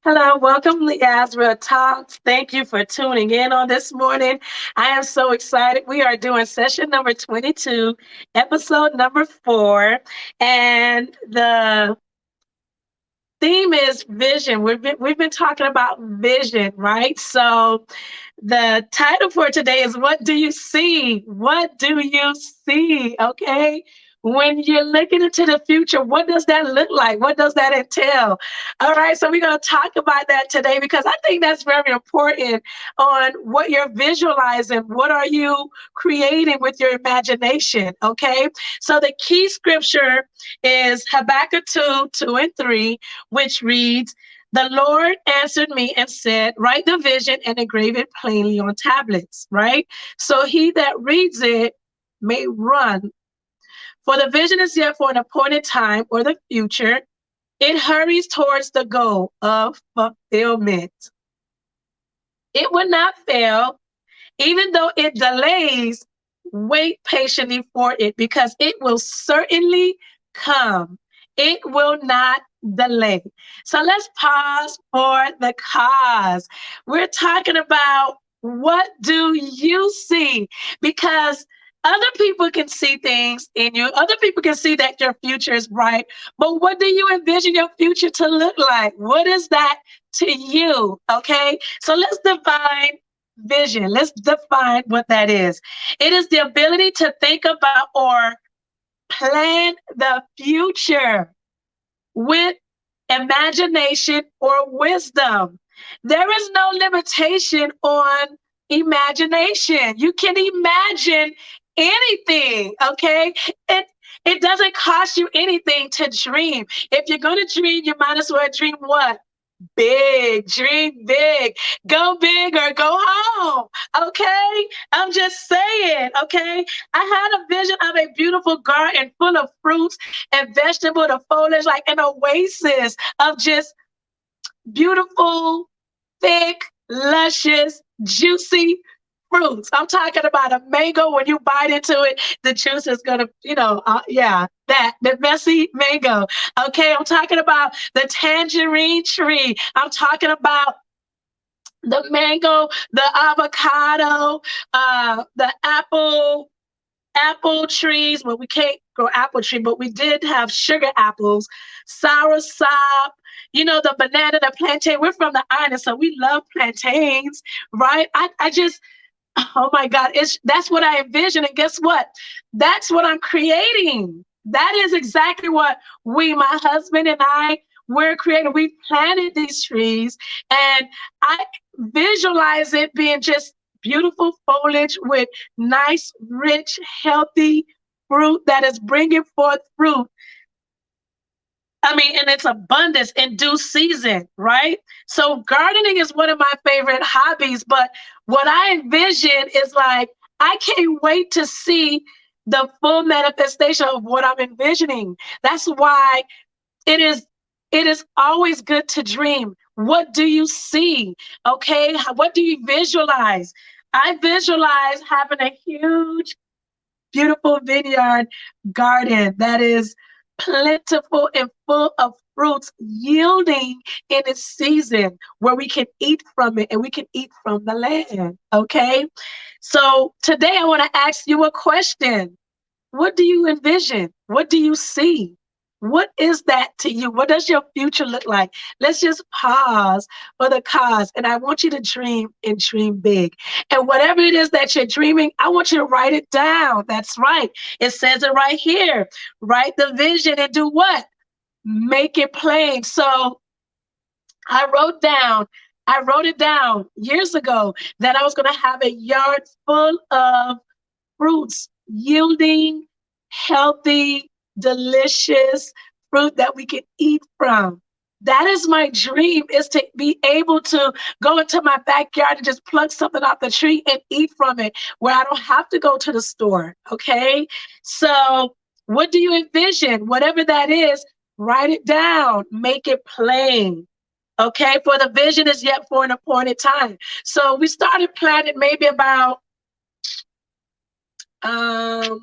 Hello, welcome to Yas Real Talk. Thank you for tuning in on this morning. I am so excited. We are doing session number 22, episode number 4, and the theme is vision. We've been talking about vision, right? So the title for today is What Do You See? What do you see? Okay. When you're looking into the future, what does that look like? What does that entail? All right, so we're going to talk about that today because I think that's very important on what you're visualizing. What are you creating with your imagination? Okay, so the key scripture is Habakkuk 2 2 and 3, which reads, the Lord answered me and said, write the vision and engrave it plainly on tablets, right? So he that reads it may run. For the vision is yet for an appointed time or the future. It hurries towards the goal of fulfillment. It will not fail, even though it delays, wait patiently for it because it will certainly come. It will not delay. So let's pause for the cause. We're talking about what do you see? Because other people can see things in you. Other people can see that your future is bright. But what do you envision your future to look like? What is that to you? Okay. So let's define vision. Let's define what that is. It is the ability to think about or plan the future with imagination or wisdom. There is no limitation on imagination. You can imagine anything, okay? It doesn't cost you anything to dream. If you're going to dream, you might as well dream what? Big, dream big, go big or go home. Okay, I'm just saying. Okay, I had a vision of a beautiful garden full of fruits and vegetables, the foliage like an oasis of just beautiful, thick, luscious, juicy fruits. I'm talking about a mango. When you bite into it, the juice is gonna, yeah, that the messy mango. Okay, I'm talking about the tangerine tree. I'm talking about the mango, the avocado, the apple trees. Well, we can't grow apple tree, but we did have sugar apples, sour sop, the banana, the plantain. We're from the island, so we love plantains, right? I just, oh my God, that's what I envision. And guess what? That's what I'm creating. That is exactly what my husband and I, we're creating. We planted these trees and I visualize it being just beautiful foliage with nice, rich, healthy fruit that is bringing forth fruit. I mean, in its abundance in due season, right? So gardening is one of my favorite hobbies, but what I envision is like, I can't wait to see the full manifestation of what I'm envisioning. That's why it is it is always good to dream. What do you see? Okay, what do you visualize? I visualize having a huge, beautiful vineyard garden that is plentiful and full of fruits yielding in its season where we can eat from it and we can eat from the land. Okay. So today I want to ask you a question. What do you envision? What do you see? What is that to you? What does your future look like? Let's just pause for the cause. And I want you to dream and dream big. And whatever it is that you're dreaming, I want you to write it down. That's right. It says it right here. Write the vision and do what? Make it plain. So I wrote it down years ago that I was going to have a yard full of fruits yielding healthy, delicious fruit that we can eat from. That is my dream, is to be able to go into my backyard and just pluck something off the tree and eat from it where I don't have to go to the store. Okay. So what do you envision? Whatever that is, write it down, make it plain. Okay. For the vision is yet for an appointed time. So we started planning maybe about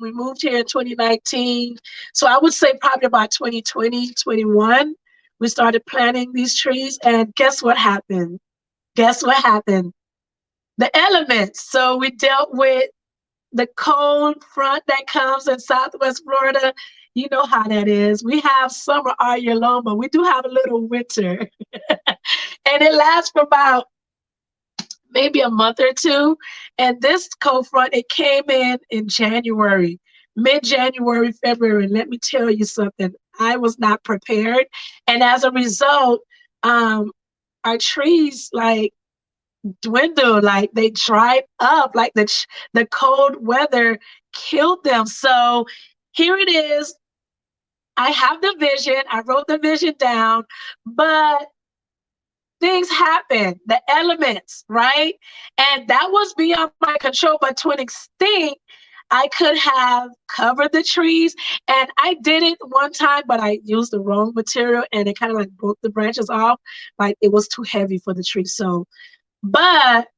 we moved here in 2019. So I would say probably about 2020, 21. We started planting these trees, and guess what happened? Guess what happened? The elements. So we dealt with the cold front that comes in Southwest Florida. You know how that is. We have summer all year long, but we do have a little winter. And it lasts for about maybe a month or two. And this cold front, it came in January, mid-January, February. Let me tell you something. I was not prepared. And as a result, our trees like dwindled, like they dried up, like the cold weather killed them. So here it is. I have the vision. I wrote the vision down, but things happen, the elements, right? And that was beyond my control, but to an extent, I could have covered the trees. And I did it one time, but I used the wrong material and it kind of like broke the branches off. Like it was too heavy for the tree. So, but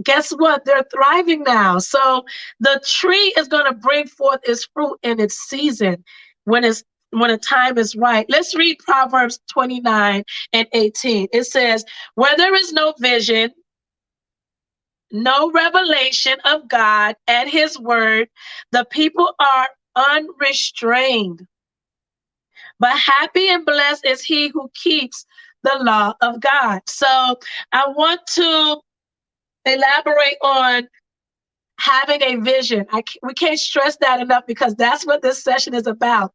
guess what? They're thriving now. So the tree is going to bring forth its fruit in its season when it's when the time is right. Let's read Proverbs 29 and 18. It says, where there is no vision, no revelation of God and his word, the people are unrestrained. But happy and blessed is he who keeps the law of God. So I want to elaborate on having a vision. We can't stress that enough because that's what this session is about.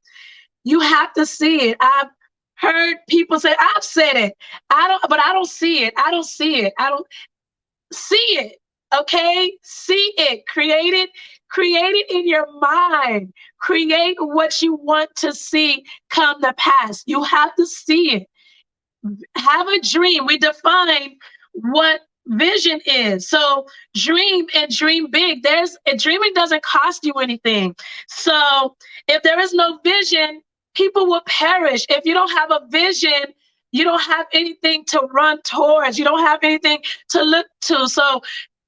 You have to see it. I've heard people say, I've said it. But I don't see it. I don't see it. I don't see it. Okay? See it. Create it. Create it in your mind. Create what you want to see come to pass. You have to see it. Have a dream. We define what vision is. So dream and dream big. Dreaming doesn't cost you anything. So if there is no vision, people will perish. If you don't have a vision, you don't have anything to run towards. You don't have anything to look to. So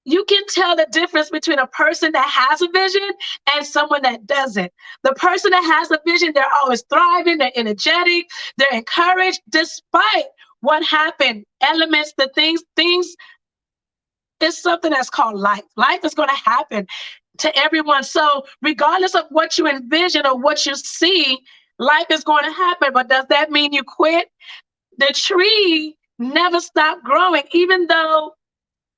you can tell the difference between a person that has a vision and someone that doesn't. The person that has a vision, they're always thriving, they're energetic, they're encouraged despite what happened. Elements, the things is something that's called life. Life is going to happen to everyone. So regardless of what you envision or what you see, life is going to happen. But does that mean you quit? The tree never stopped growing, even though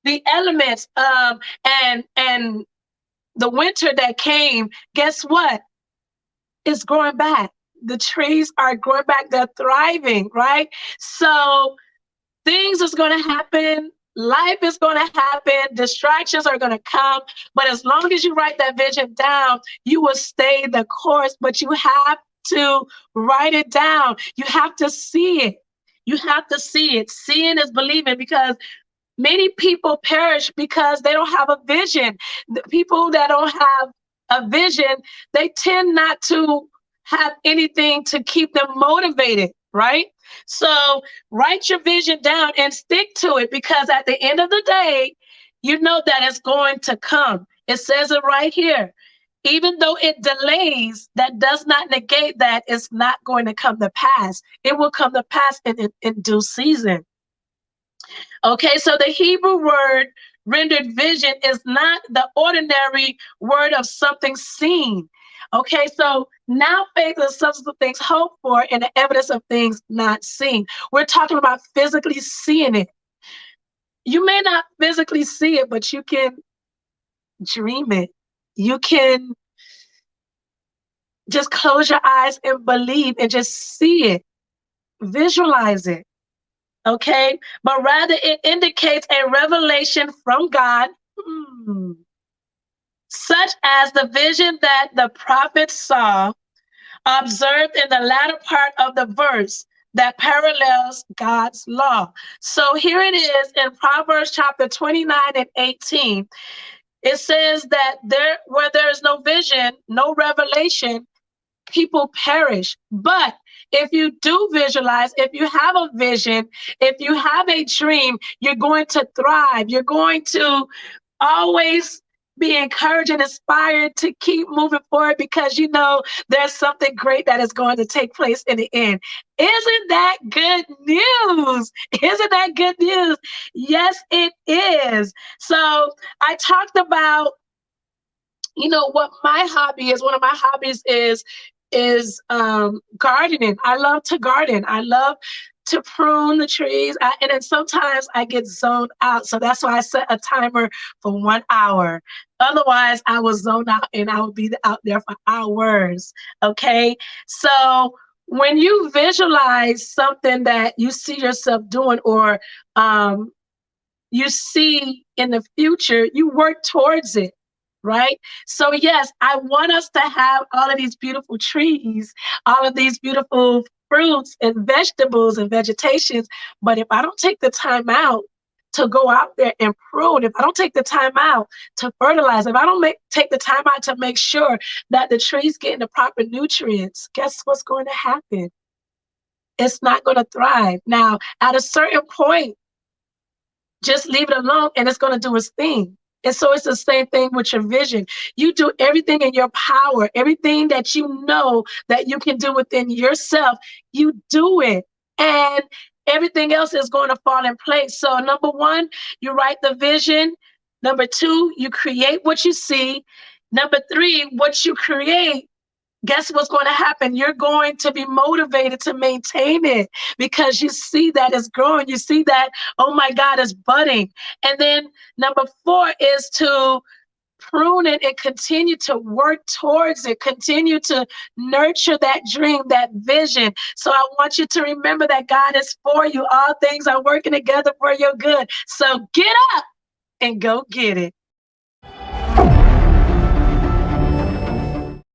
the elements and the winter that came, guess what? It's growing back. The trees are growing back. They're thriving, right? So things is going to happen. Life is going to happen. Distractions are going to come. But as long as you write that vision down, you will stay the course. But you have to write it down. You have to see it. You have to see it. Seeing is believing, because many people perish because they don't have a vision. The people that don't have a vision, they tend not to have anything to keep them motivated, right? So write your vision down and stick to it, because at the end of the day, you know that it's going to come. It says it right here. Even though it delays, that does not negate that it's not going to come to pass. It will come to pass in due season. Okay, so the Hebrew word rendered vision is not the ordinary word of something seen. Okay, so now faith is the substance of things hoped for and the evidence of things not seen. We're talking about physically seeing it. You may not physically see it, but you can dream it. You can just close your eyes and believe and just see it, visualize it. Okay, but rather it indicates a revelation from God, such as the vision that the prophet saw, observed in the latter part of the verse that parallels God's law. So here it is in Proverbs chapter 29 and 18. It says that where there is no vision, no revelation, people perish. But if you do visualize, if you have a vision, if you have a dream, you're going to thrive. You're going to always be encouraged and inspired to keep moving forward because you know there's something great that is going to take place in the end. Isn't that good news? Isn't that good news? Yes, it is. So I talked about, you know, what my hobby is. One of my hobbies is gardening. I love to garden. I love to prune the trees. And then sometimes I get zoned out. So that's why I set a timer for 1 hour. Otherwise, I will zone out and I will be out there for hours. Okay. So when you visualize something that you see yourself doing or um, you see in the future, you work towards it, right? So, yes, I want us to have all of these beautiful trees, all of these beautiful fruits and vegetables and vegetations. But if I don't take the time out to go out there and prune, if I don't take the time out to fertilize, if I don't take the time out to make sure that the trees getting the proper nutrients, guess what's going to happen? It's not going to thrive. Now, at a certain point, just leave it alone and it's going to do its thing. And so it's the same thing with your vision. You do everything in your power, everything that you know that you can do within yourself, you do it. And everything else is going to fall in place. So, number one, you write the vision. Number two, you create what you see. Number three, what you create, guess what's going to happen? You're going to be motivated to maintain it because you see that it's growing. You see that, oh my God, it's budding. And then number four is to prune it and continue to work towards it, continue to nurture that dream, that vision. So I want you to remember that God is for you. All things are working together for your good. So get up and go get it.